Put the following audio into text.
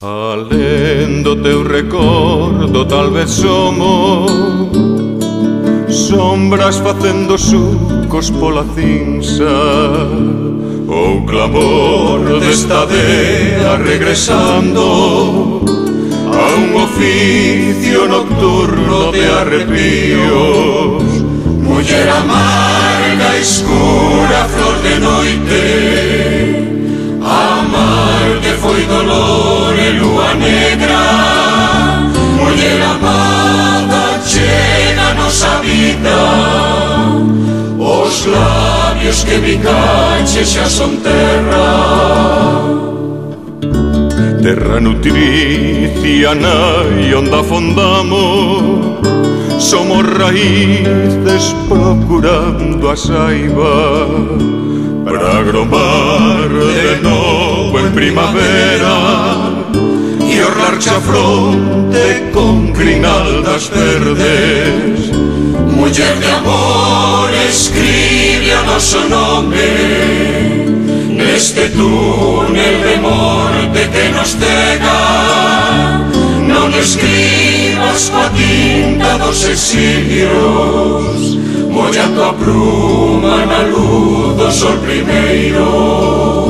Alén do teu recordo tal vez somos sombras facendo sucos pola cinza, ou clamor desta dea regresando a un oficio nocturno de arrepíos. Muller amarga, escura, flor de noite, amarte foi dolor e lúa negra. Muller amada, chega a nosa vida, os labios que bicache xa son terra. Terra nutricia nai onde afondamos, somos raíces procurando a saiva para agromar de novo en primavera e orlarche a fronte con grinaldas verdes. Muller de amor, escribe o noso nome neste túnel de morte que nos cega. Non escribas coa tinta dos exilios, mollando a pluma na luz do sol primeiro.